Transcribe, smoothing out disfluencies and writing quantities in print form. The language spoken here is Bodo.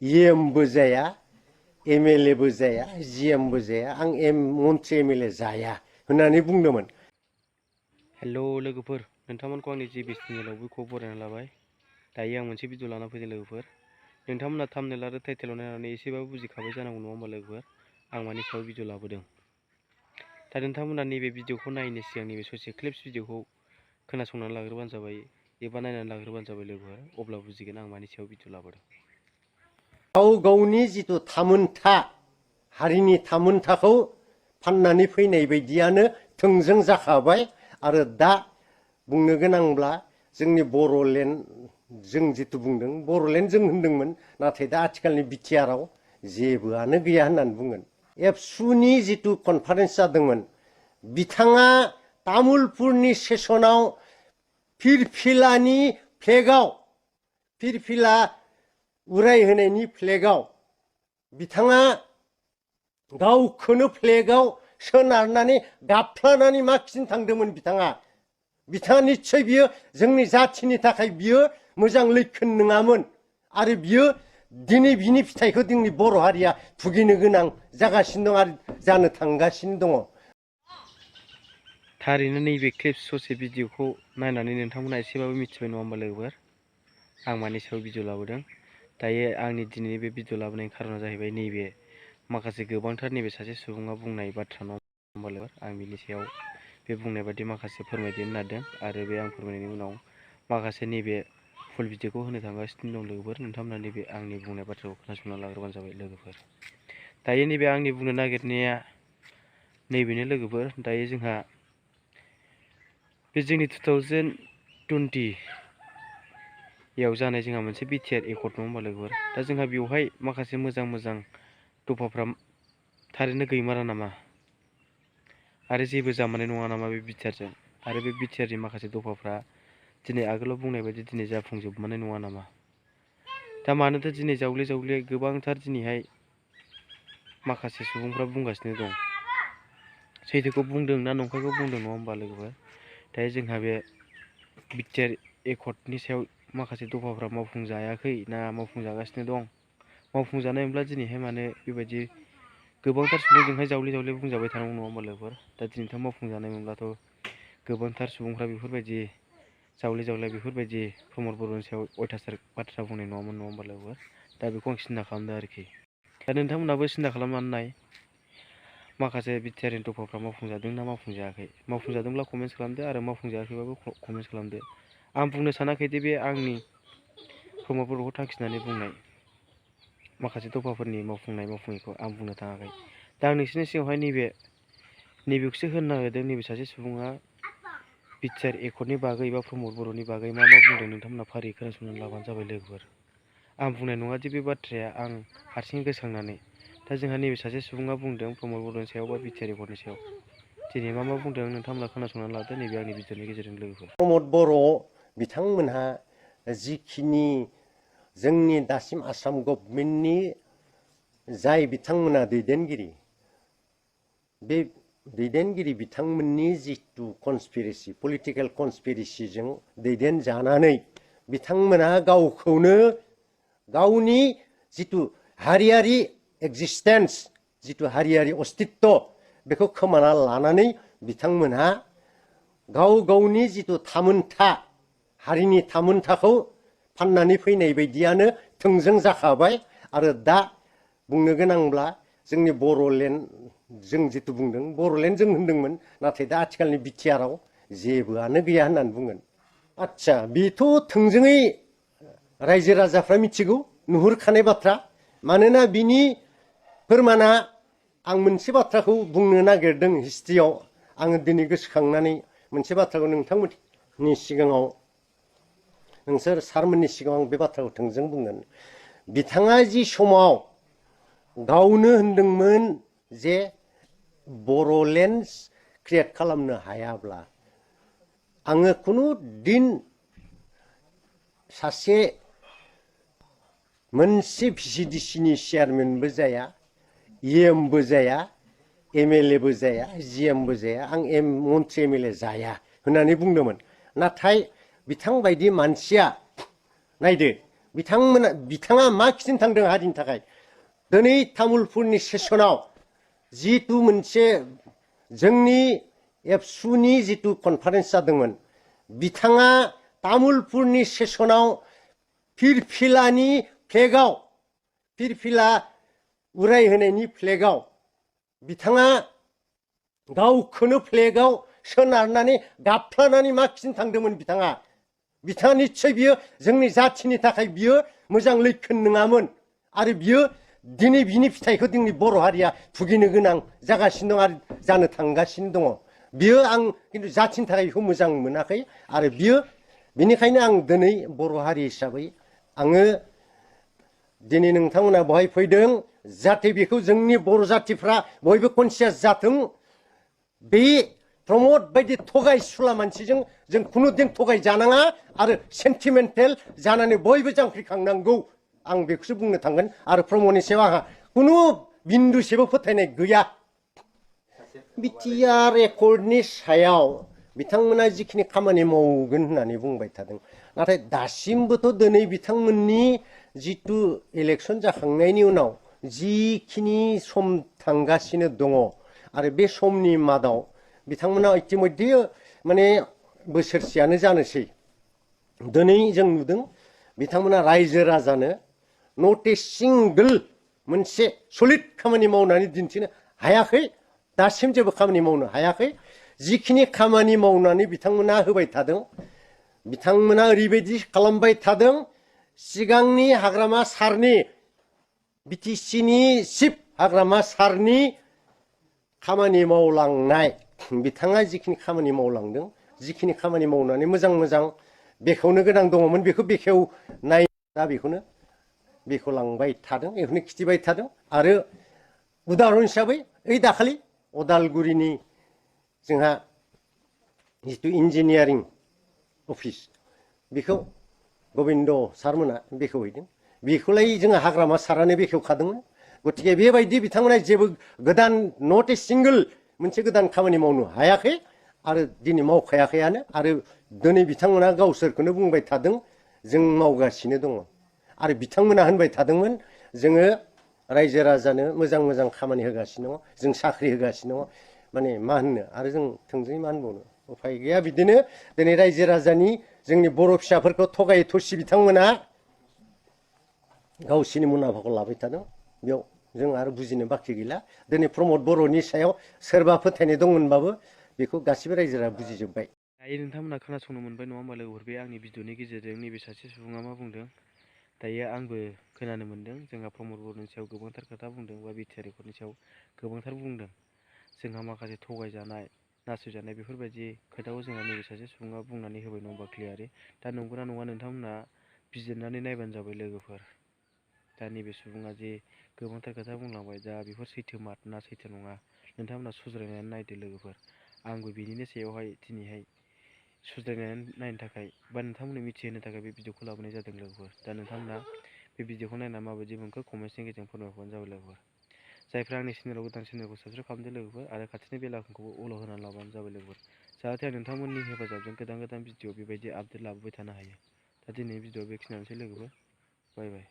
EMबो जाया MLAबो जाया GMबो जाया आं मन्त्रि MLA जाया होननानै बुंदोंमोन। हेल' लोगोफोर, नोंथांमोनखौ आंनि JBS चेनेलाव बयखौ बरायना लाबाय। दायो आं मोनसे भिडिअ लाना फैदों लोगोफोर। नोंथांमोना थाम्बनेल आरो टाइटेलाव नायनानै एसेबाबो बुजिखाबाय जानांगौ नङा होमबा लोगोफोर, आं मानि सायाव भिडिअ लाबोदों। दा नोंथांमोना नैबे भिडिअखौ नायनो सिगां नैबे ससे क्लिप्स भिडिअखौ खोनासंनानै लाग्रोबानो जाबाय एबा नायनानै लाग्रोबानो जाबाय लोगोफोर, अब्ला बुजिगोन आं मानि सायाव भिडिअ लाबोदों। गाव गावनि जिथु थामोनथा हारिनि थामोनथाखौ फाननानै फैनाय बायदियानो थोंजों जाखाबाय। आरो दा बुंनो गोनांब्ला जोंनि बर'लेण्ड जों जिथु बुंदों बर'लेण्ड जों होनदोंमोन, नाथाय दा आथिखालनि बिटिआरआव जेबोआनो गैया होननानै बुंगोन। एबसुनि जिथु कनफारेन्स जादोंमोन, बिथाङा तामुलपुरनि सेसनाव फिरफिलानि फ्लेगाव फिरफिला उरायहोनायनि फ्लेगाव बिथाङा गावखौनो फ्लेगाव सोनारनानै गाबफ्लानानै मा खिनो थांदोंमोन बिथाङा निस्सय बियो जोंनि जाथिनि थाखाय बियो मोजां लैखोन नङामोन। आरो बियो दिनै बिनि फिथाइखौ जोंनि बर' हारिया भुगिनो गोनां जागासिनो दं आरो जानो थांगासिनो दङ। थारैनो नैबे क्लिप्स ससे भिडिअखौ नायनानै नोंथांमोना एसेबाबो मिथिबाय नङा होमबा लोगोफोर, आं मानि सायाव भिडिअ लाबोदों। दायो आंनि दिनैनि बे भिडिअ लाबोनायनि खारना जाहैबाय नैबे माखासे गोबांथार नैबे सासे सुबुङा बुंनाय बाथ्रा नङा होमबा लोगोफोर, आं बिनि सायाव बे बुंनाय बादि माखासे फोरमायदेरनो नागिरदों। आरो बे आं फोरमायनायनि उनाव माखासे नैबे फुल भिडिअखौ होनो थांगासिनो दं लोगोफोर। नोंथांमोना नैबे आंनि बुंनाय बाथ्राखौ खोनासंना लाग्रोबानो जाबाय लोगोफोर। दायो नैबे आंनि बुंनो नागिरनाया नैबेनो लोगोफोर, दायो जोंहा बे जोंनि 2020 जानाय जोंहा मोनसे बिटिआर एकर्ड नङा होमबा लोगोफोर। दा जोंहा बेवहाय माखासे मोजां मोजां दफाफ्रा थारैनो गैमारा नामा आरो जेबो जामारनाय नङा नामा बे बिटिआरजों, आरो बे बिटिआरनि माखासे दफाफ्रा दिनै आगोलाव बुंनाय बायदि दिनै जाफुंजोबमारनाय नङा नामा। दा मानोथो दिनै जावले जावले गोबांथार दिनैहाय माखासे सुबुंफ्रा बुंगासिनो दं, सैथोखौ बुंदों ना नंखायखौ बुंदों नङा होमबा लोगोफोर। दायो जोंहा बे बिटिआर एकर्डनि सायाव माखासे दफाफ्रा मावफुंजायाखै ना मावफुंजागासिनो दं। मावफुंजानायमोनब्ला दिनैहाय मानो बेबायदि गोबांथार सुबुंजोंहाय जावले जावले बुंजाबाय थानांगौ नङा होमबा लोगोफोर। दा दिनैथ' मावफुंजानायमोनब्लाथ' गोबांथार सुबुंफ्रा बेफोरबायदि जावले जावले बेफोरबायदि प्रमद बर'नि सायाव अयथासार बाथ्रा बुंनाय नङामोन नङा होमबा लोगोफोर। दा बेखौ आं सिन्था खालामदों आरोखि। दा नोंथांमोनहाबो सिन्था खालामनानै नाय, माखासे बिटिआरनि दफाफ्रा मावफुंजादों ना मावफुंजायाखै। मावफुंजादोंब्ला कमेन्ट्स खालामदो आरो मावफुंजायाखैबाबो कमेन्ट्स खालामदो। आं बुंनो सानाखैदि बे आंनि प्रमद बर'खौ थांखिनानै बुंनाय माखासे दफाफोरनि मावफुंनायखौ आं बुंनो थाङाखै। दा आं नोंसोरनि सिगाङावहाय नैबेखौसो होनो नागिरदों, नैबे सासे सुबुङा बिटिआर एकर्डनि बागै एबा प्रमद बर'नि बागै मा मा बुंदों नोंथांमोना फारियै खोनासंनानै लाबानो जाबाय लोगोफोर। आं बुंनाय नङादि बे बाथ्राया आं हारसिङै गोसोखांनानै। दा जोंहा नैबे सासे सुबुङा बुंदों प्रमद बर'नि सायाव बा बिटिआर एकर्डनि सायाव। दिनै मा मा बुंदों नोंथांमोना खोनासंनानै लादो नैबे आंनि भिडिअनि गेजेरजों लोगोफोर। प्रमद बर' बिथांमोनहा जिखिनि जोंनि दासिम आसाम गभर्नमेन्टनि जाय बिथांमोना दैदेनगिरि, बे दैदेनगिरि बिथांमोननि जिथु कनस्पिरेसि पलिटिकेल कनस्पिरेसिजों दैदेनजानानै बिथांमोना गावखौनो गावनि जिथु हारियारि एक्जिस्टेन्स, जिथु हारियारि अस्तित्व बेखौ खोमाना लानानै बिथांमोनहा गाव गावनि जिथु थामोनथा हारिनि थामोनथाखौ फाननानै फैनाय बायदियानो थोंजों जाखाबाय। आरो दा बुंनो गोनांब्ला जोंनि बर'लेण्ड जों जिथु बुंदों बर'लेण्ड जों होनदोंमोन, नाथाय दा आथिखालनि बिटिआरआव जेबोआनो गैया होननानै बुंगोन। आदसा बेथ' थोंजोङै रायजो राजाफ्रा मिथिगौ, नुहुरखानाय बाथ्रा। मानोना बिनि फोरमाना आं मोनसे बाथ्राखौ बुंनो नागिरदों हिस्ट्रियाव, आङो दिनै गोसोखांनानै मोनसे बाथ्राखौ नोंथांमोननि सिगाङाव, नोंसोर सारमोननि सिगाङाव आं बे बाथ्राखौ थोंजों बुंगोन। बिथाङा जि समाव गावनो होनदोंमोन जे बर'लेण्ड क्रियेट खालामनो हायाब्ला आङो खुनु दिन सासे मोनसे भिसिडिसिनि चेयारमेनबो जाया, EMबो जाया, MLAबो जाया, GMबो जाया, आं मन्त्रि MLA जाया होननानै बुंदोंमोन। नाथाय बिथांबायदि मानसिया नायदो बिथाङा मा खिथिनो थांदों हारिनि थाखाय दिनै तामुलपुरनि सेसनाव जितु मोनसे जोंनि एबसुनि जितु कनफारेन्स जादोंमोन बिथाङा तामुलपुरनि सेसनाव फिरफिलानि फ्लेगाव फिरफिला उरायहोनायनि फ्लेगाव बिथाङा गावखौनो फ्लेगाव सोनारनानै गाबफ्लानानै मा खिथिनो थांदोंमोन बिथाङा निस्सय बियो जोंनि जाथिनि थाखाय बियो मोजां लैखोन नङामोन आरो बियो दिनै बिनि फिथाइखौ जोंनि बर' हारिया भुगिनो गोनां जागासिनो दं आरो जानो थांगासिनो दङ बियो आं खिन्थु जाथिनि थाखाय बेखौ मोजां मोनाखै आरो बियो बेनिखायनो आं दिनै बर' हारि हिसाबै आङो दिनै नोंथांमोना बहाय फैदों जाहाथे बेखौ जोंनि बर' जाथिफ्रा बयबो कनसियास जाथों बे प्रमद बायदि थगायसुला मानसिजों जों खुनु दिन थगाय जानाङा आरो सेन्टिमेन्टेल जानानै बयबो जांख्रिखांनांगौ आं बेखौसो बुंनो थांगोन आरो प्रमदनि सायाव आंहा खुनु बिन्दुसेबो फोथायनाय गैया बिटिआर एकर्डनि सायाव बिथांमोना जिखिनि खामानि मावगोन होननानै बुंबाय थादों नाथाय दासिमबोथ' दिनै बिथांमोननि जितु इलेक्सन जाखांनायनि उनाव जिखिनि सम थांगासिनो दङ आरो बे समनि मादाव बिथांमोना इतिमध्ये माने बोसोरसेयानो जानोसै दिनै जों नुदों बिथांमोना रायजो राजानो नट ए सिंगोल मोनसे सलिड खामानि मावनानै दिन्थिनो हायाखै दासिम जेबो खामानि मावनो हायाखै जिखिनि खामानि मावनानै बिथांमोना होबाय थादों बिथांमोना ओरैबायदि खालामबाय थादों सिगांनि हाग्रामा सारनि बिटिसिनि चिफ हाग्रामा सारनि खामानि मावलांनाय बिथाङा जिखिनि खामानि मावलांदों जिखिनि खामानि मावनानै मोजां बेखेवनो गोनां दङमोन बेखौ बेखेवनाय दा बेखौनो बेखेवलांबाय थादों बेखौनो खिथिबाय थादों आरो उदाहरन हिसाबै ओइ दाखालि अदालगुरिनि जोंहा जितु इन्जिनियारिं अफिस बेखौ गबिन्द सारमोना बेखेवहैदों बेखौलाय जोङो हाग्रामा सारानो बेखेवखादोंमोन गतिके बेबायदि बिथांमोना जेबो गोदान नट ए सिंगोल मोनसे गोदान खामानि मावनो हायाखै आरो दिनै मावखायाखैयानो आरो दिनै बिथांमोना गावसोरखौनो बुंबाय थादों जों मावगासिनो दङ आरो बिथांमोना होनबाय थादोंमोन जोङो रायजो राजानो मोजां खामानि होगासिनो दङ जों साख्रि होगासिनो दङ माने मा होननो आरो जों थोंजोङै मा होनबावनो उफाय गैया बिदिनो दिनै रायजो राजानि जोंनि बर' फिसाफोरखौ थगाय थसि बिथांमोना गावसिनि मुलाम्फाखौ लाबाय थादों बेयाव जों आरो बुजिनो बाखि गैला दिनै प्रमद बर'नि सायाव सोरबा फोथायनाय दंमोनबाबो बेखौ गासिबो रायजोआ बुजिजोब्बाय दायो नोंथांमोना खोनासंनो मोनबाय नङा होमबा लोगोफोर बे आंनि भिडिअनि गेजेरजों नैबे सासे सुबुङा मा बुंदों दायो आंबो खोनानो मोनदों जोंहा प्रमद बर'नि सायाव गोबांथार खोथा बुंदों बा बिटिआर एकर्डनि सायाव गोबांथार बुंदों जोंहा माखासे थगायजानाय नासयजानाय बेफोरबायदि खोथाखौ जोंहा नैबे सासे सुबुङा बुंनानै होबाय नङा होमबा क्लियारै दा नंगौना नङा नोंथांमोना बिजिरनानै नायबानो जाबाय लोगोफोर दा नैबे सुबुङा जे गोबांथार खोथा बुंलांबाय दा बेफोर सैथो ना सैथो नङा नोंथांमोना सुज्रायनानै नायदो लोगोफोर आंबो बिनिनो सायावहाय दिनैहाय सुज्रायनानै नायनो थाखाय बा नोंथांमोननो मिथिहोनो थाखाय बे भिडिअखौ लाबोनाय जादों लोगोफोर दा नोंथांमोना बे भिडिअखौ नायना माबायदि मोनखो कमेन्टनि गेजेरजों फोरमायहरबानो जाबाय लोगोफोर जायफ्रा आंनि चेनेलाव गोदान चेनेलखौ साबसक्राइब खालामदो लोगोफोर आरो खाथिनि बेल आइकनखौबो अलाव होनानै लाबानो जाबाय लोगोफोर जाहाथे आं नोंथांमोननि हेफाजाबजों गोदान भिडिअ बेबायदि आपडेट लाबोबाय थानो हायो दा दिनैनि भिडिअ बेखिनियानोसै लोगोफोर बाय बाय